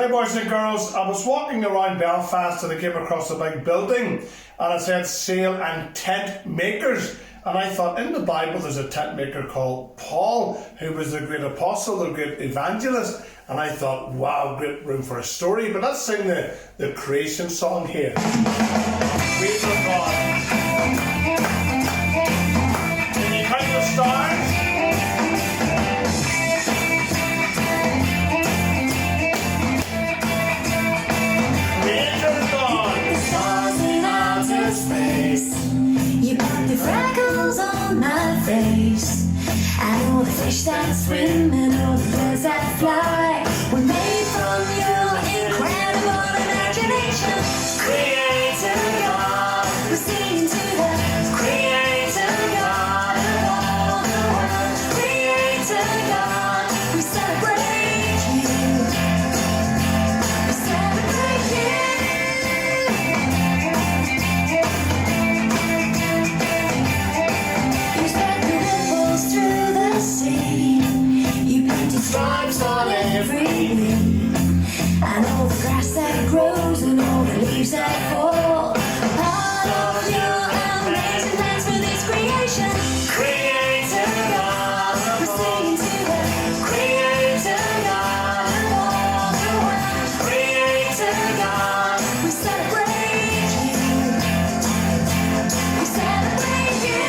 G'day boys and girls, I was walking around Belfast and I came across a big building and it said Sail and Tent Makers, and I thought in the Bible there's a tent maker called Paul who was the great apostle, the great evangelist, and I thought wow, great room for a story. But let's sing the creation song here. Creator God. Can you count the stars? You put the freckles on my face, and all the fish that swim and all the birds that fly were made from your incredible imagination. Creator God, we're singing to the Creator God of all the world. Creator God, we celebrate you. We celebrate you. Stripes on every wing, and all the grass that grows and all the leaves that fall, part of your amazing plans for this creation. Creator God, we're singing to the Creator God of all the world. Creator God, we celebrate you. We celebrate you.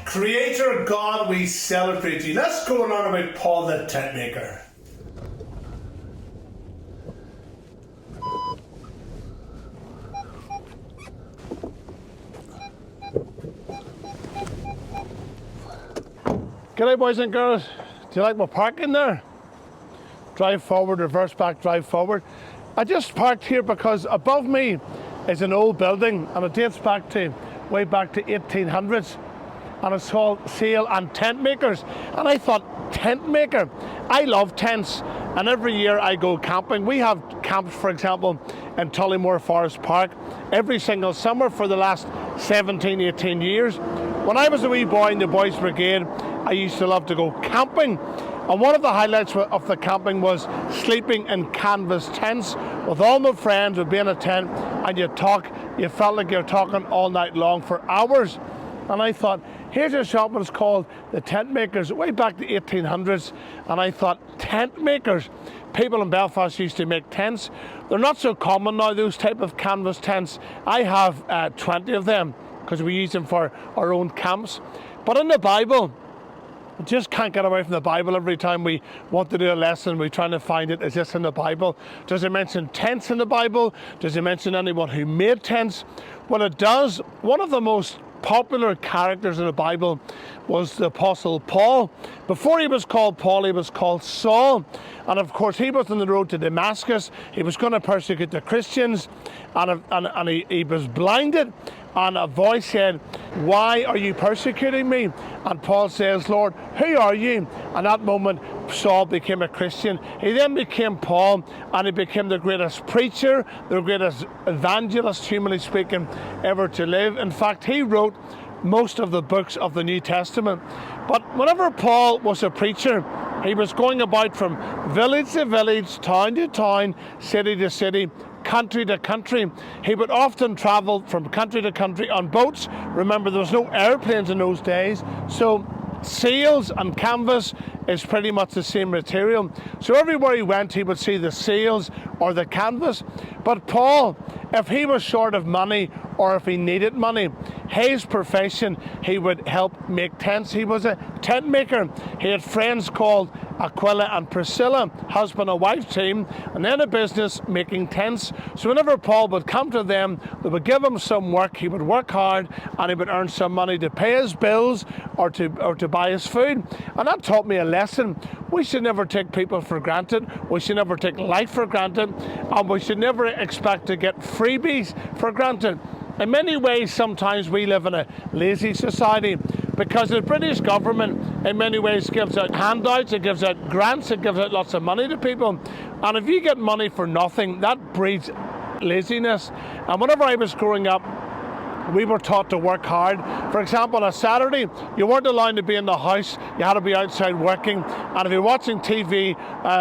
Creator God, we celebrate you. Let's go on about Paul the tent maker. G'day boys and girls. Do you like my parking there? Drive forward, reverse back, drive forward. I just parked here because above me is an old building and it dates back to way back to 1800s. And it's called Sail and Tent Makers. And I thought, tent maker? I love tents, and every year I go camping. We have camps, for example, in Tullymore Forest Park every single summer for the last 17, 18 years. When I was a wee boy in the Boys Brigade, I used to love to go camping. And one of the highlights of the camping was sleeping in canvas tents with all my friends. Would be in a tent and you felt like you're talking all night long for hours. And I thought, here's a shop that's called the Tent Makers, way back to the 1800s. And I thought, tent makers? People in Belfast used to make tents. They're not so common now, those type of canvas tents. I have 20 of them because we use them for our own camps. But in the Bible, we just can't get away from the Bible. Every time we want to do a lesson, we're trying to find it. Is this in the Bible? Does it mention tents in the Bible? Does it mention anyone who made tents? Well, it does. One of the most popular characters in the Bible was the Apostle Paul. Before he was called Paul, he was called Saul. And of course, he was on the road to Damascus. He was going to persecute the Christians, and he was blinded. And a voice said, "Why are you persecuting me?" And Paul says, "Lord, who are you?" And that moment, Saul became a Christian. He then became Paul, and he became the greatest preacher, the greatest evangelist, humanly speaking, ever to live. In fact, he wrote most of the books of the New Testament. But whenever Paul was a preacher, he was going about from village to village, town to town, city to city, country to country. He would often travel from country to country on boats. Remember, there was no airplanes in those days, so sails and canvas is pretty much the same material. So everywhere he went, he would see the sails or the canvas. But Paul, if he was short of money or if he needed money, his profession, he would help make tents. He was a tent maker. He had friends called Aquila and Priscilla, husband and wife team, and then a business making tents. So whenever Paul would come to them, they would give him some work. He would work hard, and he would earn some money to pay his bills or to buy his food. And that taught me a lesson. We should never take people for granted. We should never take life for granted, and we should never expect to get freebies for granted. In many ways, sometimes we live in a lazy society, because the British government in many ways gives out handouts, it gives out grants, it gives out lots of money to people. And if you get money for nothing, that breeds laziness. And whenever I was growing up, we were taught to work hard. For example, on a Saturday, you weren't allowed to be in the house. You had to be outside working. And if you're watching TV,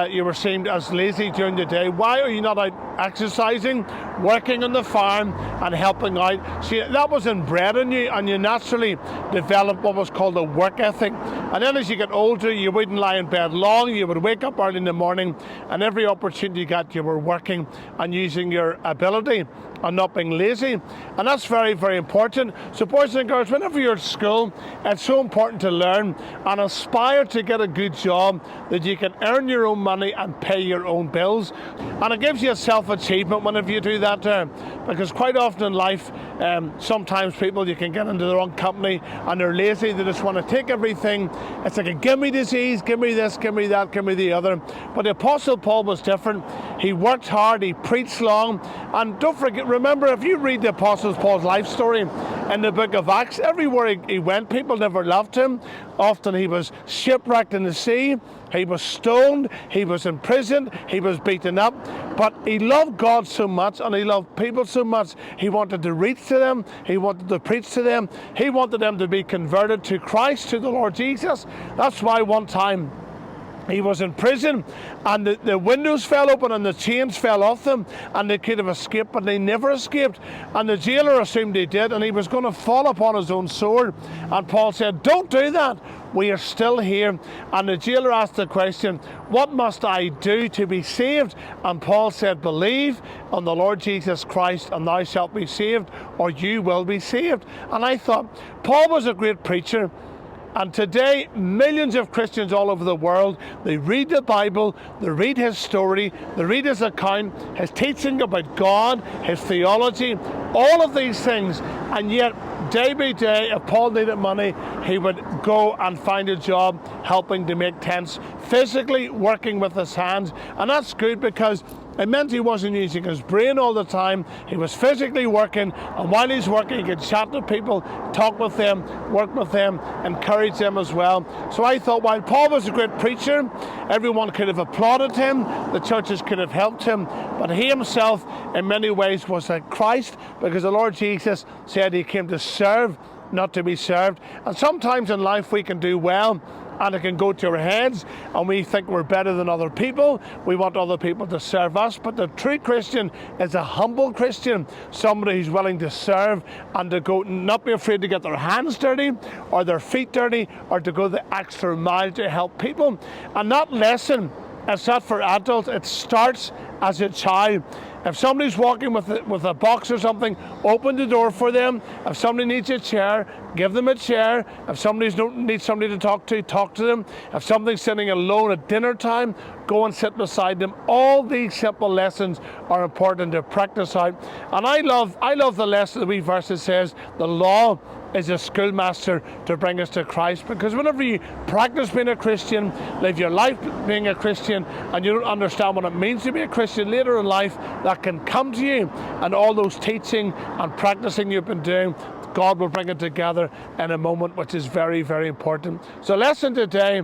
you were seen as lazy during the day. Why are you not out exercising, working on the farm and helping out? See, that was inbred in you, and you naturally developed what was called a work ethic. And then as you get older, you wouldn't lie in bed long. You would wake up early in the morning, and every opportunity you got, you were working and using your ability and not being lazy. And that's very, very important. So boys and girls, whenever you're at school, it's so important to learn and aspire to get a good job that you can earn your own money and pay your own bills. And it gives you a self-achievement whenever you do that, because quite often in life, sometimes people, you can get into the wrong company and they're lazy. They just want to take everything. It's like a gimme disease, give me this, give me that, give me the other. But the Apostle Paul was different. He worked hard, he preached long, and don't forget, remember, if you read the Apostle Paul's life story in the book of Acts, everywhere he went, people never loved him. Often he was shipwrecked in the sea, he was stoned, he was imprisoned, he was beaten up. But he loved God so much, and he loved people so much, he wanted to reach to them, he wanted to preach to them, he wanted them to be converted to Christ, to the Lord Jesus. That's why one time he was in prison, and the windows fell open and the chains fell off them, and they could have escaped, but they never escaped. And the jailer assumed he did, and he was going to fall upon his own sword. And Paul said, "Don't do that. We are still here." And the jailer asked the question, "What must I do to be saved?" And Paul said, "Believe on the Lord Jesus Christ, and thou shalt be saved," or you will be saved. And I thought, Paul was a great preacher. And today, millions of Christians all over the world, they read the Bible, they read his story, they read his account, his teaching about God, his theology, all of these things. And yet, day by day, if Paul needed money, he would go and find a job helping to make tents, physically working with his hands. And that's good, because it meant he wasn't using his brain all the time. He was physically working, and while he's working, he could chat to people, talk with them, work with them, encourage them as well. So I thought, while Paul was a great preacher, everyone could have applauded him, the churches could have helped him, but he himself, in many ways, was like Christ, because the Lord Jesus said he came to serve, not to be served. And sometimes in life we can do well, and it can go to our heads, and we think we're better than other people. We want other people to serve us. But the true Christian is a humble Christian, somebody who's willing to serve and to go, not be afraid to get their hands dirty or their feet dirty, or to go the extra mile to help people. And that lesson, it's not for adults, it starts as a child. If somebody's walking with a box or something, open the door for them. If somebody needs a chair, give them a chair. If somebody needs somebody to talk to them. If somebody's sitting alone at dinner time, go and sit beside them. All these simple lessons are important to practice out. And I love the lesson, the wee verse that says, the law is a schoolmaster to bring us to Christ. Because whenever you practice being a Christian, live your life being a Christian, and you don't understand what it means to be a Christian later in life, that can come to you, and all those teaching and practicing you've been doing, God will bring it together in a moment, which is very, very important. So lesson today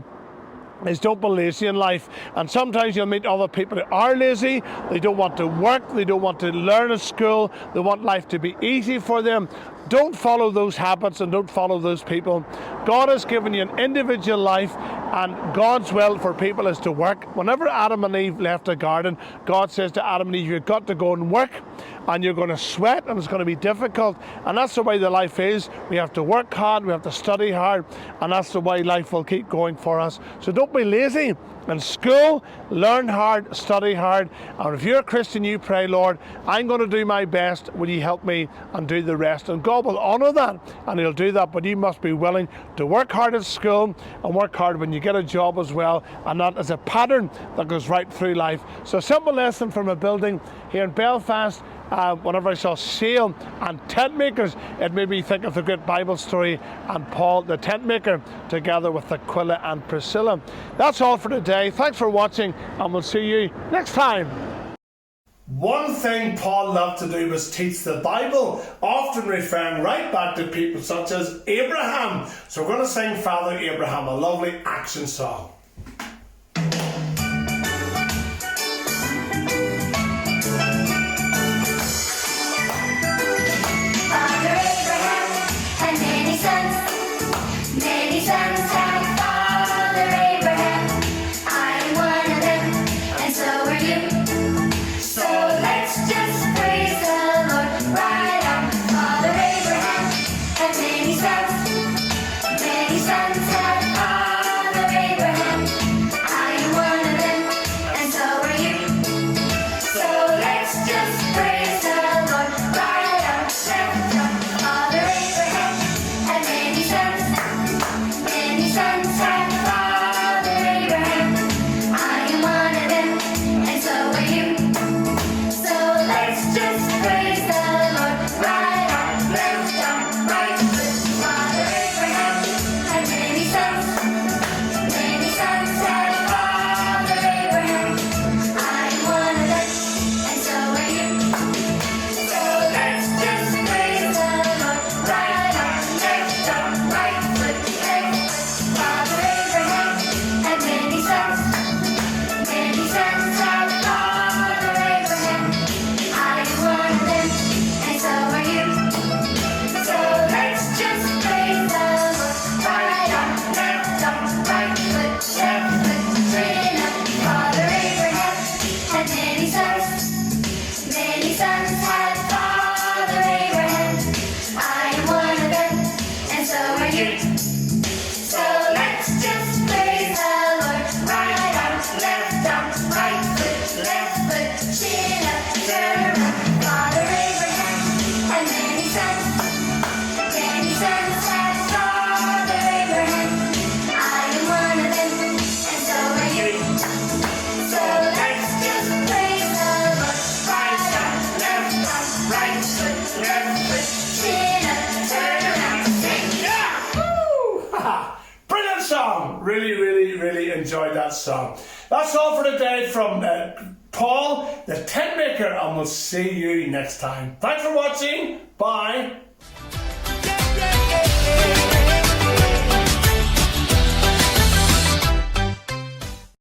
is don't be lazy in life. And sometimes you'll meet other people that are lazy. They don't want to work. They don't want to learn at school. They want life to be easy for them. Don't follow those habits and don't follow those people. God has given you an individual life, and God's will for people is to work. Whenever Adam and Eve left the garden, God says to Adam and Eve, you've got to go and work, and you're going to sweat, and it's going to be difficult. And that's the way the life is. We have to work hard, we have to study hard, and that's the way life will keep going for us. So don't be lazy. In school, learn hard, study hard. And if you're a Christian, you pray, Lord, I'm going to do my best. Will you help me and do the rest? And God will honour that, and He'll do that. But you must be willing to work hard at school and work hard when you get a job as well. And that is a pattern that goes right through life. So a simple lesson from a building here in Belfast. Whenever I saw sail and tent makers, it made me think of the great Bible story and Paul, the tent maker, together with Aquila and Priscilla. That's all for today. Thanks for watching, and we'll see you next time. One thing Paul loved to do was teach the Bible, often referring right back to people such as Abraham. So we're going to sing Father Abraham, a lovely action song. Really enjoyed that song. That's all for today from Paul, the tent maker, and we'll see you next time. Thanks for watching. Bye.